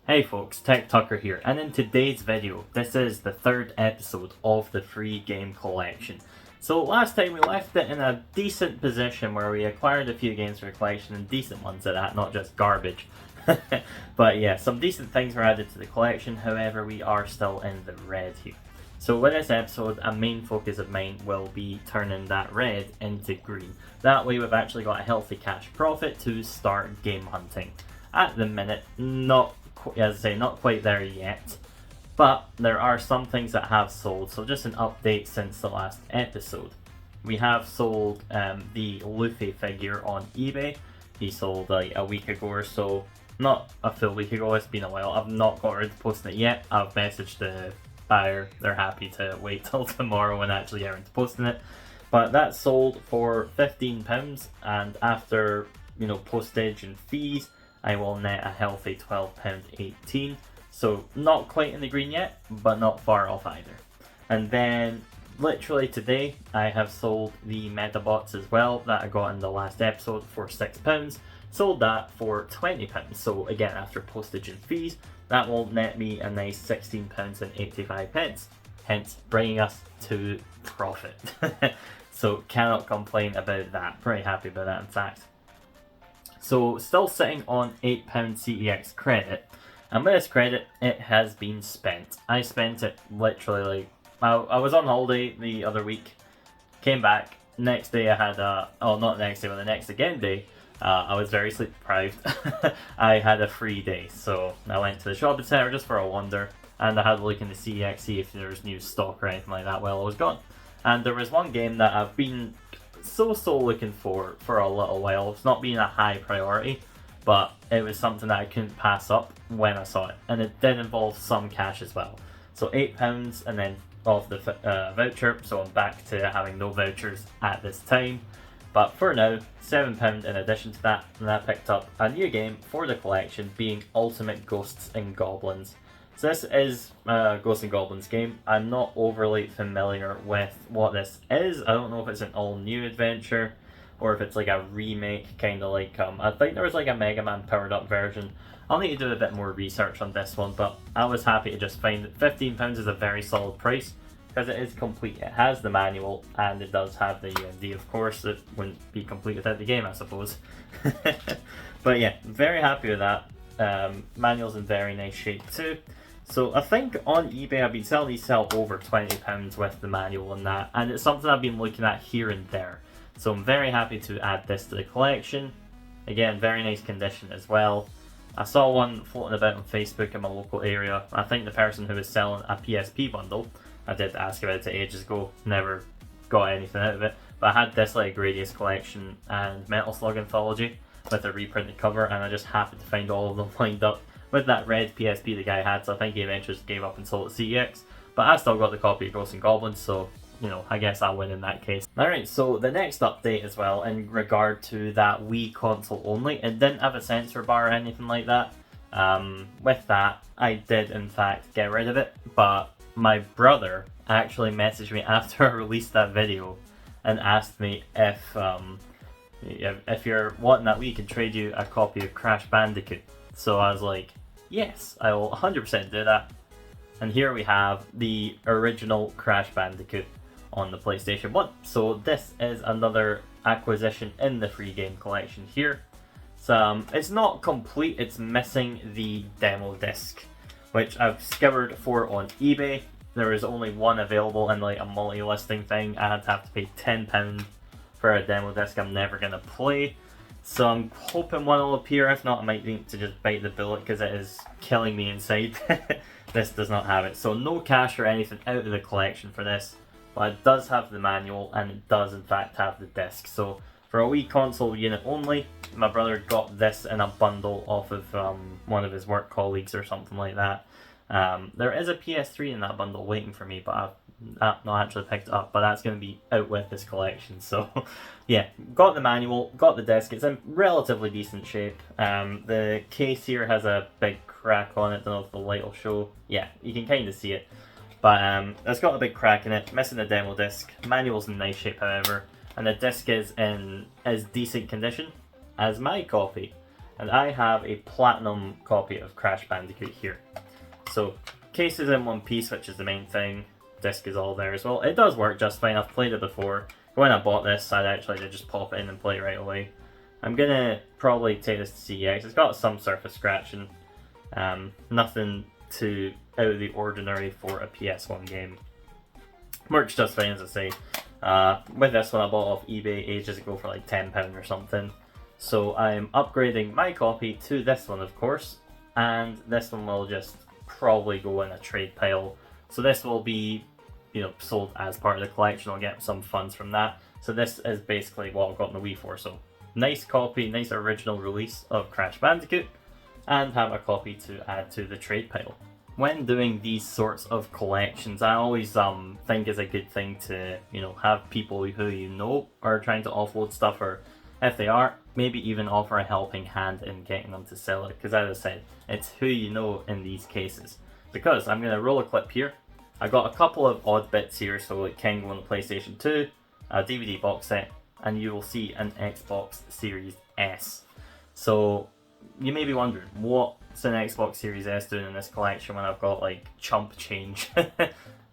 Hey folks, TechTucker here, and in today's video, this is the third episode of the free game collection. So last time we left it in a decent position where we acquired a few games for the collection, and decent ones at that, not just garbage. But yeah, some decent things were added to the collection, however we are still in the red here. So with this episode, a main focus of mine will be turning that red into green. That way we've actually got a healthy cash profit to start game hunting. At the minute, as I say, not quite there yet, but there are some things that have sold. So just an update since the last episode. We have sold the Luffy figure on eBay. He sold like a week ago or so. Not a full week ago, it's been a while. I've not got around to posting it yet. I've messaged the buyer. They're happy to wait till tomorrow and actually get around to posting it. But that sold for £15, and after postage and fees, I will net a healthy £12.18. So not quite in the green yet, but not far off either. And then literally today I have sold the Metabots as well that I got in the last episode for £6. Sold that for £20. So again, after postage and fees, that will net me a nice £16.85. Hence bringing us to profit. So cannot complain about that. Pretty happy about that in fact. So still sitting on £8 CEX credit, and with this credit it has been spent. I spent it literally I was on holiday the other week, came back, next day I had not next day, but the next again day, I was very sleep deprived. I had a free day, so I went to the shopping centre just for a wander, and I had a look in the CEX, see if there was new stock or anything like that while I was gone. And there was one game that I've been so looking for a little while. It's not been a high priority, but it was something that I couldn't pass up when I saw it, and it did involve some cash as well. So £8 and then off the voucher, so I'm back to having no vouchers at this time. But for now, £7 in addition to that, and I picked up a new game for the collection, being Ultimate Ghosts and Goblins. So this is a Ghosts and Goblins game. I'm not overly familiar with what this is. I don't know if it's an all-new adventure or if it's like a remake, kind of like, I think there was like a Mega Man powered up version. I'll need to do a bit more research on this one, but I was happy to just find that £15 is a very solid price because it is complete. It has the manual and it does have the UND, of course. It wouldn't be complete without the game, I suppose. But yeah, very happy with that. Manual's in very nice shape too. So I think on eBay I've been selling these over £20 with the manual and that, and it's something I've been looking at here and there. So I'm very happy to add this to the collection. Again, very nice condition as well. I saw one floating about on Facebook in my local area. I think the person who was selling a PSP bundle, I did ask about it ages ago, never got anything out of it, but I had this like Gradius collection and Metal Slug Anthology with a reprinted cover, and I just happened to find all of them lined up with that red PSP the guy had, so I think he eventually just gave up and sold it CEX. But I still got the copy of Ghosts and Goblins, so I guess I'll win in that case. Alright, so the next update as well, in regard to that Wii console only, it didn't have a sensor bar or anything like that. With that, I did in fact get rid of it, but my brother actually messaged me after I released that video and asked me if you're wanting that, we can trade you a copy of Crash Bandicoot. So I was like, yes, I will 100% do that. And here we have the original Crash Bandicoot on the PlayStation 1. So this is another acquisition in the free game collection here. So it's not complete, it's missing the demo disc, which I've scoured for on eBay. There is only one available in like a multi-listing thing. I had to have to pay £10 for a demo disc I'm never going to play. So I'm hoping one will appear. If not, I might need to just bite the bullet because it is killing me inside. This does not have it. So no cash or anything out of the collection for this. But it does have the manual and it does in fact have the disc. So for a Wii console unit only, my brother got this in a bundle off of one of his work colleagues or something like that. There is a PS3 in that bundle waiting for me, but I've not actually picked it up, but that's going to be out with this collection. So yeah, got the manual, got the disc. It's in relatively decent shape. The case here has a big crack on it. Don't know if the light will show. Yeah, you can kind of see it, but it's got a big crack in it, missing the demo disc. Manual's in nice shape, however, and the disc is in as decent condition as my copy. and I have a platinum copy of Crash Bandicoot here. So, case is in one piece, which is the main thing. Disc is all there as well. It does work just fine. I've played it before. When I bought this, I actually did just pop it in and play it right away. I'm gonna probably take this to CEX. It's got some surface scratching. Nothing too out of the ordinary for a PS1 game. Works just fine, as I say. With this one, I bought off eBay ages ago for like £10 or something. So I'm upgrading my copy to this one, of course. And this one will just probably go in a trade pile. So this will be, sold as part of the collection. I'll get some funds from that. So this is basically what I've got in the Wii for. So nice copy, nice original release of Crash Bandicoot, and have a copy to add to the trade pile. When doing these sorts of collections, I always think it's a good thing to, have people who are trying to offload stuff, or if they are, maybe even offer a helping hand in getting them to sell it. Because as I said, it's who you know in these cases. Because I'm going to roll a clip here. I got a couple of odd bits here, so it can go on the PlayStation 2, a DVD box set, and you will see an Xbox Series S. So you may be wondering, what's an Xbox Series S doing in this collection when I've got like chump change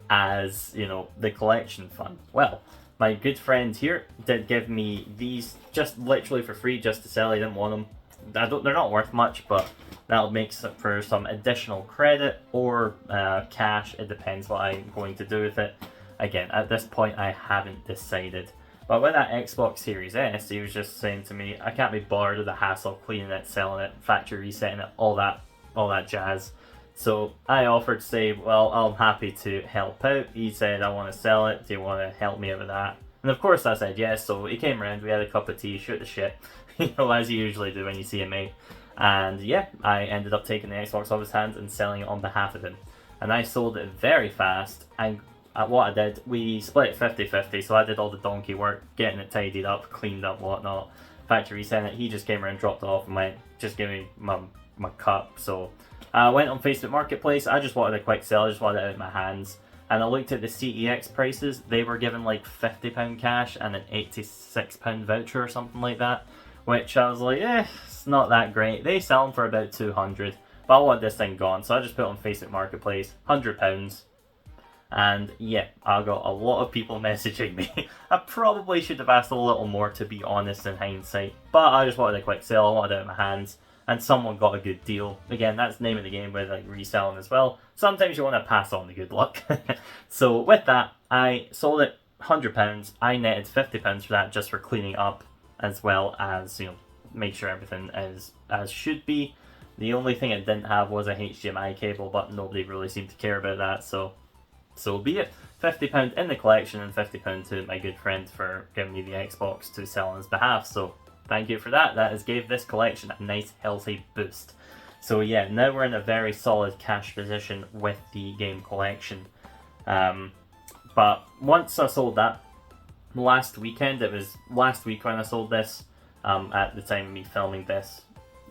as, the collection fund? Well, my good friend here did give me these just literally for free, just to sell. I didn't want them. They're not worth much, but that'll make for some additional credit or cash. It depends what I'm going to do with it. Again, at this point, I haven't decided. But with that Xbox Series S, he was just saying to me, I can't be bothered with the hassle of cleaning it, selling it, factory resetting it, all that jazz. So I offered to say, well, I'm happy to help out. He said, I want to sell it. Do you want to help me out with that? And of course I said yes. So he came around, we had a cup of tea, shoot the shit, as you usually do when you see a mate. And yeah, I ended up taking the Xbox off his hands and selling it on behalf of him. And I sold it very fast. And what I did, we split it 50-50, so I did all the donkey work, getting it tidied up, cleaned up, whatnot, factory resetting it. He just came around, dropped it off, and went, just give me my cup. So I went on Facebook Marketplace. I just wanted a quick sell, I just wanted it out of my hands. And I looked at the CEX prices. They were given like £50 cash and an £86 voucher or something like that, which I was like, it's not that great. They sell them for about 200, but I wanted this thing gone, so I just put it on Facebook Marketplace, £100. And yeah, I got a lot of people messaging me. I probably should have asked a little more, to be honest, in hindsight. But I just wanted a quick sale, I wanted it out of my hands, and someone got a good deal. Again, that's the name of the game with like reselling as well. Sometimes you want to pass on the good luck. So with that, I sold it £100. I netted £50 for that, just for cleaning up, as well as, make sure everything is as should be. The only thing it didn't have was a HDMI cable, but nobody really seemed to care about that, so be it. £50 in the collection and £50 to my good friend for giving me the Xbox to sell on his behalf. So thank you for that. That has gave this collection a nice healthy boost. So yeah, now we're in a very solid cash position with the game collection. But once I sold that, last weekend, it was last week when I sold this, at the time of me filming this,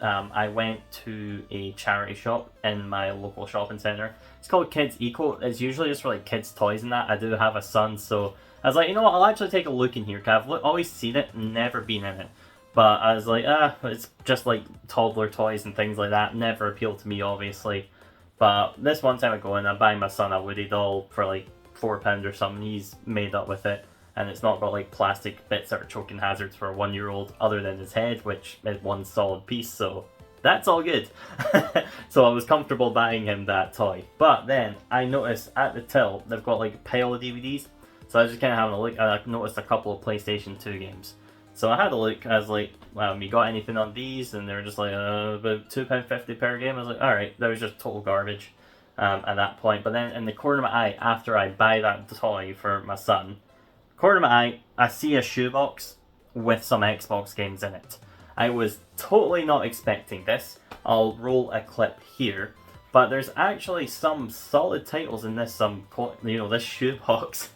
I went to a charity shop in my local shopping centre. It's called Kids Eco. It's usually just for like kids' toys and that. I do have a son, so I was like, you know what, I'll actually take a look in here, because I've always seen it, never been in it. But I was like, it's just like toddler toys and things like that. Never appealed to me, obviously. But this one time I go in, I buy my son a Woody doll for like £4 or something. He's made up with it. And it's not got like plastic bits that are choking hazards for a 1-year-old, other than his head, which is one solid piece, so that's all good. So I was comfortable buying him that toy. But then I noticed at the till, they've got like a pile of DVDs. So I was just kind of having a look, and I noticed a couple of PlayStation 2 games. So I had a look, I was like, well, you got anything on these? And they were just like, about £2.50 per game. I was like, alright, that was just total garbage at that point. But then in the corner of my eye, after I buy that toy for my son, corner of my eye, I see a shoebox with some Xbox games in it. I was totally not expecting this. I'll roll a clip here, but there's actually some solid titles in this. This shoebox.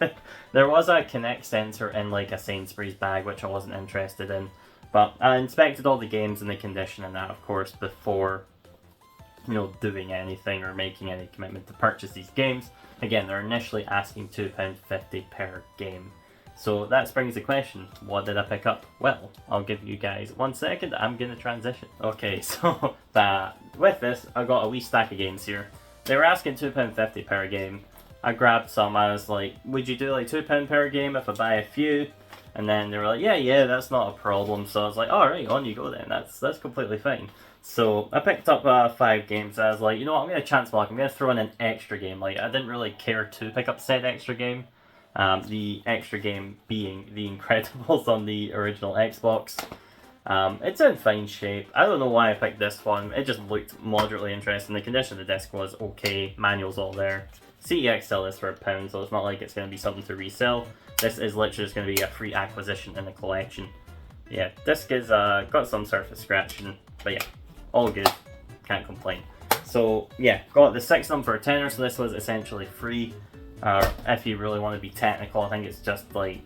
There was a Kinect sensor in like a Sainsbury's bag, which I wasn't interested in. But I inspected all the games and the condition and that, of course, before doing anything or making any commitment to purchase these games. Again, they're initially asking £2.50 per game. So that brings the question, what did I pick up? Well, I'll give you guys 1 second, I'm going to transition. Okay, so with this, I got a wee stack of games here. They were asking £2.50 per game. I grabbed some, I was like, would you do like £2 per game if I buy a few? And then they were like, yeah, that's not a problem. So I was like, alright, on you go then, that's completely fine. So I picked up 5 games. I was like, you know what, I'm going to chance block, I'm going to throw in an extra game. Like, I didn't really care to pick up said extra game. The extra game being The Incredibles on the original Xbox. It's in fine shape. I don't know why I picked this one. It just looked moderately interesting. The condition of the disc was okay. Manual's all there. CEX still is for £1, so it's not like it's going to be something to resell. This is literally just going to be a free acquisition in the collection. Yeah, disc is got some surface scratching, but yeah, all good. Can't complain. So yeah, got the 6 of them for a tenner, so this was essentially free. If you really want to be technical, I think it's just like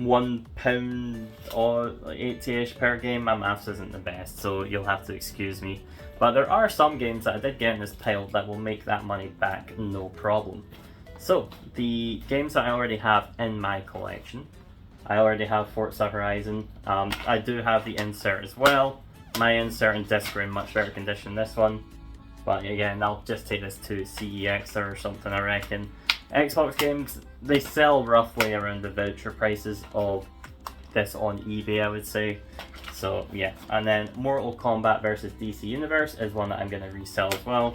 £1 or 80-ish per game. My maths isn't the best, so you'll have to excuse me. But there are some games that I did get in this tile that will make that money back, no problem. So, the games that I already have in my collection. I already have Forza Horizon. I do have the insert as well. My insert and disc are in much better condition than this one. But again, I'll just take this to CEX or something, I reckon. Xbox games, they sell roughly around the voucher prices of this on eBay, I would say. So yeah, and then Mortal Kombat vs DC Universe is one that I'm going to resell as well.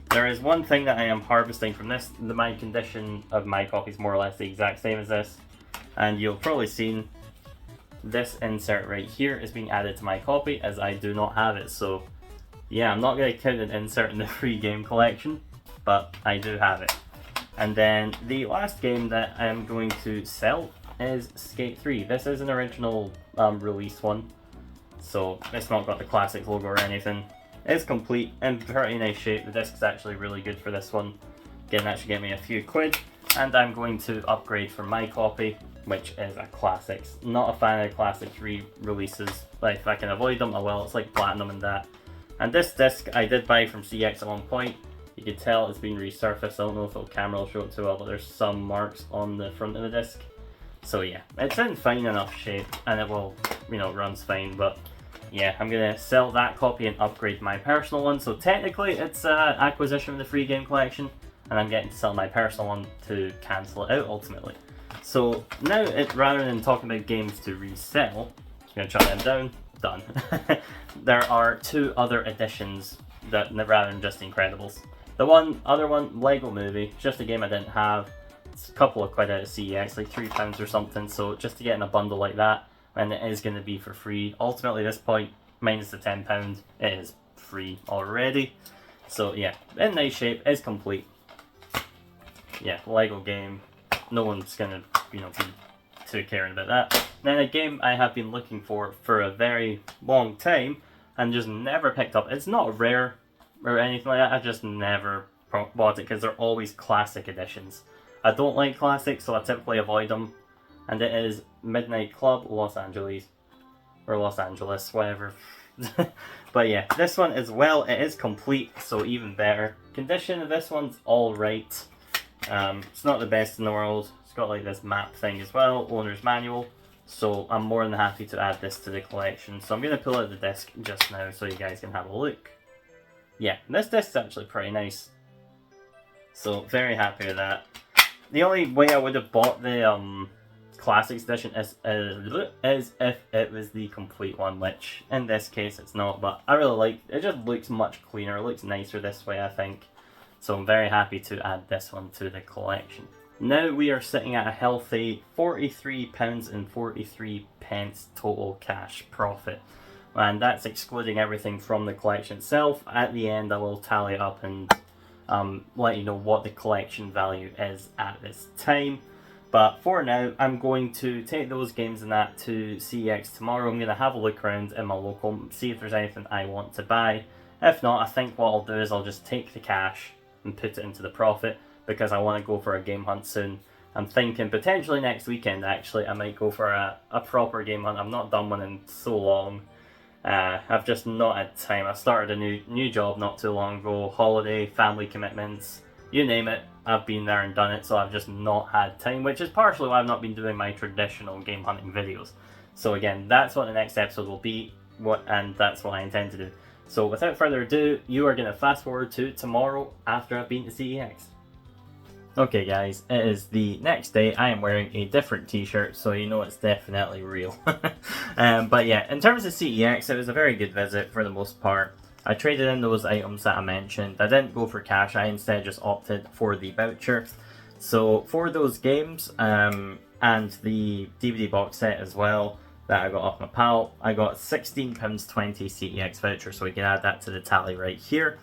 There is one thing that I am harvesting from this. My condition of my copy is more or less the exact same as this. And you've probably seen this insert right here is being added to my copy as I do not have it. So yeah, I'm not going to count an insert in the free game collection, but I do have it. And then the last game that I'm going to sell is Skate 3. This is an original release one, so it's not got the classic logo or anything. It's complete, in pretty nice shape. The disc is actually really good for this one. Again, that should get me a few quid. And I'm going to upgrade for my copy, which is a Classics. Not a fan of Classics re-releases, but if I can avoid them, I will. It's like Platinum and that. And this disc I did buy from CX at one point. You can tell it's been resurfaced. I don't know if the camera will show it too well, but there's some marks on the front of the disc. So yeah, it's in fine enough shape, and it will, runs fine. But yeah, I'm gonna sell that copy and upgrade my personal one. So technically, it's an acquisition of the free game collection, and I'm getting to sell my personal one to cancel it out ultimately. So now, rather than talking about games to resell, I'm gonna shut them down. Done. There are 2 other editions that rather than just the Incredibles. The other one, Lego Movie, just a game I didn't have. It's a couple of quid out of CEX, like £3 or something. So just to get in a bundle like that, and it is going to be for free. Ultimately, at this point, minus the £10, it is free already. So yeah, in nice shape, is complete. Yeah, Lego game. No one's gonna, be too caring about that. Then a game I have been looking for a very long time and just never picked up. It's not rare or anything like that. I just never bought it because they're always classic editions. I don't like classics, so I typically avoid them. And it is Midnight Club Los Angeles, or Los Angeles, whatever. But yeah, this one as well, it is complete, so even better. Condition of this one's alright. It's not the best in the world. It's got like this map thing as well, owner's manual. So I'm more than happy to add this to the collection. So I'm going to pull out the disc just now so you guys can have a look. Yeah, this disc is actually pretty nice. So very happy with that. The only way I would have bought the Classics edition is if it was the complete one, which in this case it's not. But I really like it. It just looks much cleaner. It looks nicer this way, I think. So I'm very happy to add this one to the collection. Now we are sitting at a healthy £43.43 total cash profit. And that's excluding everything from the collection itself. At the end I will tally it up and let you know what the collection value is at this time. But for now, I'm going to take those games and that to CEX tomorrow. I'm going to have a look around in my local, see if there's anything I want to buy. If not, I think what I'll do is I'll just take the cash and put it into the profit, because I want to go for a game hunt soon. I'm thinking potentially next weekend, actually, I might go for a proper game hunt. I've not done one in so long. I've just not had time. I started a new job not too long ago, holiday, family commitments, you name it, I've been there and done it, so I've just not had time, which is partially why I've not been doing my traditional game hunting videos. So again, that's what the next episode will be, and that's what I intend to do. So without further ado, you are going to fast forward to tomorrow after I've been to CEX. Okay guys, it is the next day. I am wearing a different t-shirt, so you know it's definitely real. But yeah, in terms of CEX, it was a very good visit for the most part. I traded in those items that I mentioned. I didn't go for cash, I instead just opted for the voucher. So for those games, and the DVD box set as well, that I got off my pal, I got £16.20 CEX voucher, so we can add that to the tally right here.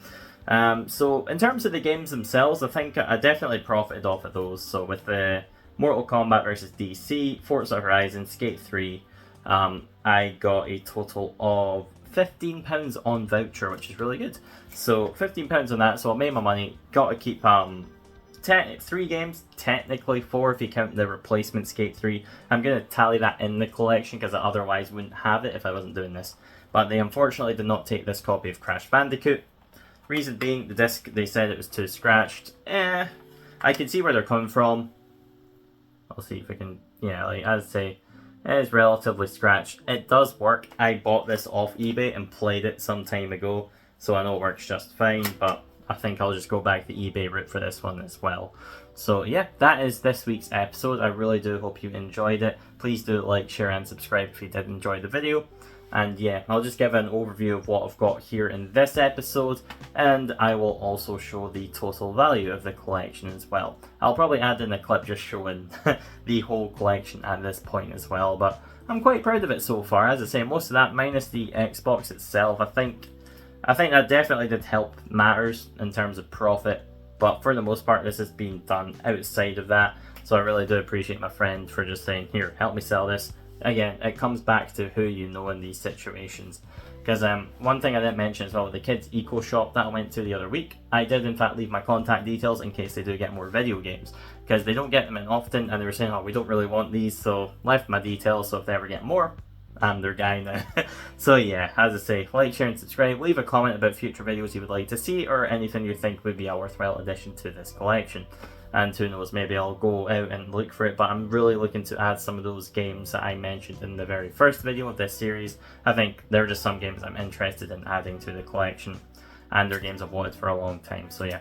So in terms of the games themselves, I think I definitely profited off of those. So with the Mortal Kombat vs DC, Forza Horizon, Skate 3, I got a total of £15 on voucher, which is really good. So £15 on that, so I made my money. Got to keep 3 games, technically 4 if you count the replacement Skate 3. I'm going to tally that in the collection because I otherwise wouldn't have it if I wasn't doing this. But they unfortunately did not take this copy of Crash Bandicoot. Reason being, the disc, they said it was too scratched. I can see where they're coming from. I'll see if I can, yeah, like as I say, it is relatively scratched. It does work. I bought this off eBay and played it some time ago, so I know it works just fine, but I think I'll just go back the eBay route for this one as well. So yeah, that is this week's episode. I really do hope you enjoyed it. Please do like, share and subscribe if you did enjoy the video. And yeah, I'll just give an overview of what I've got here in this episode, and I will also show the total value of the collection as well. I'll probably add in a clip just showing the whole collection at this point as well, but I'm quite proud of it so far. As I say, most of that minus the Xbox itself, I think that definitely did help matters in terms of profit, but for the most part this has been done outside of that, so I really do appreciate my friend for just saying, here, help me sell this. Again, it comes back to who you know in these situations. Because one thing I didn't mention as well, the kids' eco shop that I went to the other week, I did in fact leave my contact details in case they do get more video games. Because they don't get them in often, and they were saying, oh, we don't really want these, so left my details, so if they ever get more, I'm their guy now. So yeah, as I say, like, share and subscribe, leave a comment about future videos you would like to see, or anything you think would be a worthwhile addition to this collection. And who knows, maybe I'll go out and look for it, but I'm really looking to add some of those games that I mentioned in the very first video of this series. I think they're just some games I'm interested in adding to the collection, and they're games I've wanted for a long time. So yeah,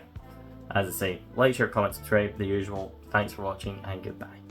as I say, like, share, comment, subscribe, the usual. Thanks for watching, and goodbye.